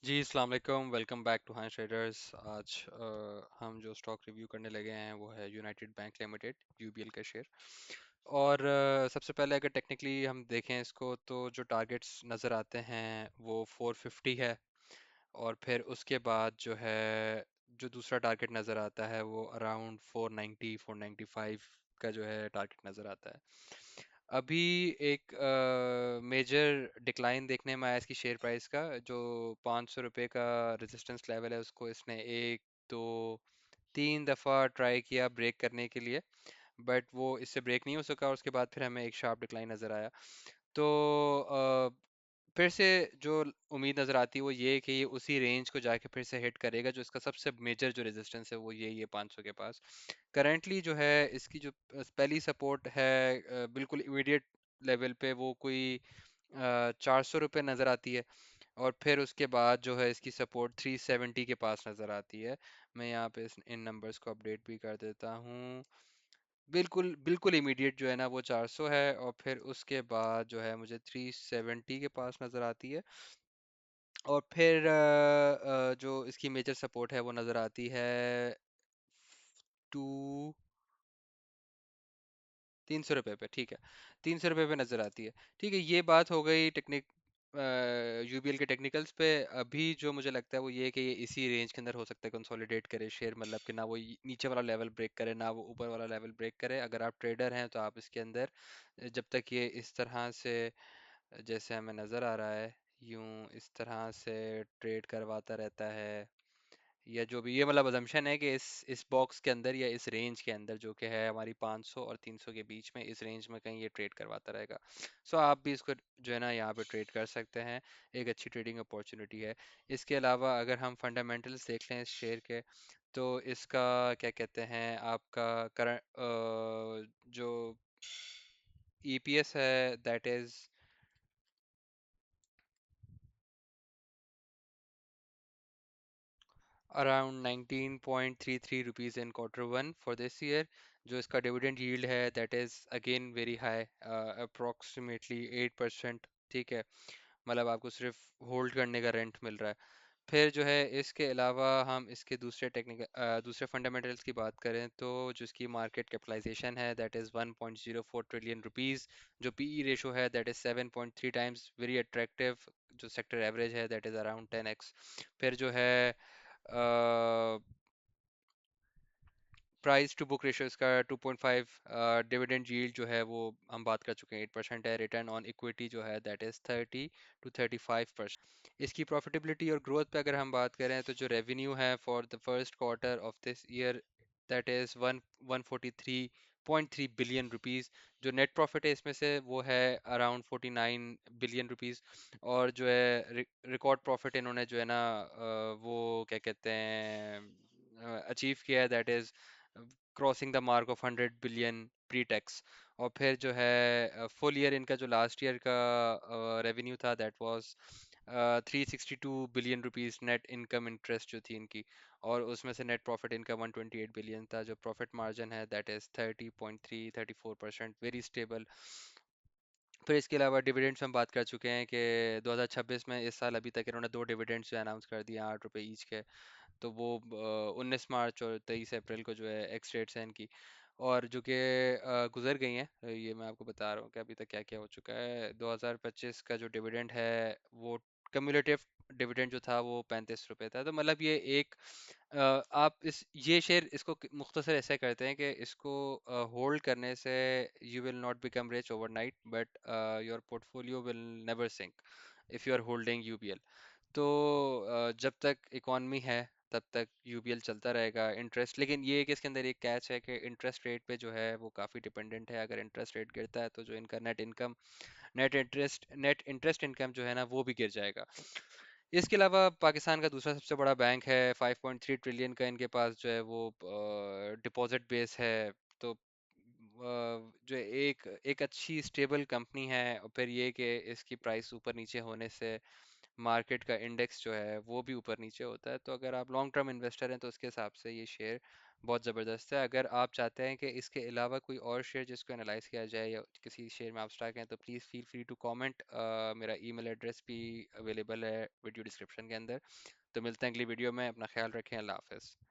जी अस्सलाम वालेकुम, welcome back to हाइंस traders. आज हम जो स्टॉक रिव्यू करने लगे हैं वो है यूनाइटेड बैंक लिमिटेड, यूबीएल का शेयर। और सबसे पहले अगर टेक्निकली हम देखें इसको तो जो टारगेट्स नज़र आते हैं वो 450 है। और फिर उसके बाद जो है जो दूसरा टारगेट नज़र आता है वो अराउंड 490 495 का जो है टारगेट नज़र आता है। अभी एक मेजर डिक्लाइन देखने में आया इसकी शेयर प्राइस का। जो 500 रुपये का रेजिस्टेंस लेवल है उसको इसने एक दो तीन दफ़ा ट्राई किया ब्रेक करने के लिए, बट वो इससे ब्रेक नहीं हो सका और उसके बाद फिर हमें एक शार्प डिक्लाइन नज़र आया। तो फिर से जो उम्मीद नज़र आती है वो ये कि ये उसी रेंज को जाके फिर से हिट करेगा। जो इसका सबसे मेजर जो रेजिस्टेंस है वो यही है 500 के पास। करंटली जो है इसकी जो पहली सपोर्ट है बिल्कुल इमीडिएट लेवल पे वो कोई 400 रुपये नज़र आती है। और फिर उसके बाद जो है इसकी सपोर्ट 370 के पास नज़र आती है। मैं यहाँ पे इन नंबर्स को अपडेट भी कर देता हूँ। बिल्कुल बिल्कुल इमीडिएट जो है ना वो 400 है, और फिर उसके बाद जो है मुझे 370 के पास नज़र आती है। और फिर जो इसकी मेजर सपोर्ट है वो नज़र आती है टू 300 रुपये पे। ठीक है, 300 रुपये पे नज़र आती है। ठीक है, ये बात हो गई टेक्निक यूबीएल के टेक्निकल्स पे। अभी जो मुझे लगता है वो ये है कि ये इसी रेंज के अंदर हो सकता है कंसोलिडेट करे शेयर, मतलब कि ना वो नीचे वाला लेवल ब्रेक करे ना वो ऊपर वाला लेवल ब्रेक करे। अगर आप ट्रेडर हैं तो आप इसके अंदर जब तक ये इस तरह से जैसे हमें नज़र आ रहा है यूं इस तरह से ट्रेड करवाता रहता है, या जो भी ये मतलब अजम्पशन है कि इस बॉक्स के अंदर या इस रेंज के अंदर जो कि है हमारी 500 और 300 के बीच में, इस रेंज में कहीं ये ट्रेड करवाता रहेगा। सो आप भी इसको जो है ना यहाँ पे ट्रेड कर सकते हैं। एक अच्छी ट्रेडिंग अपॉर्चुनिटी है। इसके अलावा अगर हम फंडामेंटल्स देख लें इस शेयर के, तो इसका क्या कहते हैं आपका करंट जो ईपीएस है that is around 19.33 rupees in Q1 for this year. जो इसका डिविडेंड यील्ड है that is again very high, approximately 8%। ठीक है, मतलब आपको सिर्फ होल्ड करने का रेंट मिल रहा है। फिर जो है इसके अलावा हम इसके दूसरे फंडामेंटल्स की बात करें तो जो इसकी मार्केट कैपिटलाइजेशन है दैट इज़ 1.04 ट्रिलियन रुपीज़। जो पीई रेशो है that is 7.3 times, very attractive. जो सेक्टर एवरेज है दैट इज़ अराउंड 10x। फिर जो है प्राइस टू बुक रेशियो इसका 2.5। डिविडेंड यील्ड जो है वो हम बात कर चुके हैं 8% है। रिटर्न ऑन इक्विटी जो है दैट इज़ 30 to 35%। इसकी प्रॉफिटेबिलिटी और ग्रोथ पे अगर हम बात करें तो जो रेवेन्यू है for the first quarter of this year that is 143.3 billion rupees. जो नेट प्रॉफिट है इसमें से वो है अराउंड 49 बिलियन रुपीज़। और जो है रिकॉर्ड प्रॉफिट इन्होंने जो है ना वो क्या कहते हैं अचीव किया है that is crossing the mark of 100 billion pre tax. और फिर जो है फुल ईयर इनका जो लास्ट ईयर का रेवेन्यू था that was 362 billion rupees net income interest जो थी इनकी। और उसमें से नेट प्रॉफिट इनका 128 बिलियन था। जो प्रॉफिट मार्जिन है दैट इज़ 30.3 34%, वेरी स्टेबल। फिर इसके अलावा डिविडेंड्स हम बात कर चुके हैं कि 2026 में इस साल अभी तक इन्होंने दो डिविडेंड्स जो अनाउंस कर दिए 8 रुपये ईच के। तो वो 19 मार्च और 23 अप्रैल को जो है एक्स डेट्स हैं इनकी, और जो कि गुजर गई हैं। ये मैं आपको बता रहा हूँ कि अभी तक क्या क्या हो चुका है। 2025 का जो डिविडेंड है वो कम्युलेटिव डिविडेंड जो था वो 35 रुपये था। तो मतलब ये एक आप इस ये शेयर इसको मुख्तसर ऐसे करते हैं कि इसको होल्ड करने से you will not become rich overnight, but your portfolio will never sink if you are holding UBL. तो जब तक इकॉनमी है तब तक यूबीएल चलता रहेगा। इंटरेस्ट, लेकिन ये है कि इसके अंदर एक कैच है कि इंटरेस्ट रेट पे जो है वो काफ़ी डिपेंडेंट है। अगर इंटरेस्ट रेट गिरता है तो जो इनका नेट इंटरेस्ट इनकम जो है ना वो भी गिर जाएगा। इसके अलावा पाकिस्तान का दूसरा सबसे बड़ा बैंक है, 5.3 ट्रिलियन का इनके पास जो है वो डिपॉजिट बेस है। तो जो एक एक अच्छी स्टेबल कंपनी है। और फिर ये कि इसकी प्राइस ऊपर नीचे होने से मार्केट का इंडेक्स जो है वो भी ऊपर नीचे होता है। तो अगर आप लॉन्ग टर्म इन्वेस्टर हैं तो उसके हिसाब से ये शेयर बहुत ज़बरदस्त है। अगर आप चाहते हैं कि इसके अलावा कोई और शेयर जिसको एनालाइज किया जाए या किसी शेयर में आप स्टक हैं तो please feel free to comment. मेरा ईमेल एड्रेस भी अवेलेबल है वीडियो डिस्क्रिप्शन के अंदर। तो मिलते हैं अगली वीडियो में, अपना ख्याल रखें, अल्लाह हाफिज़।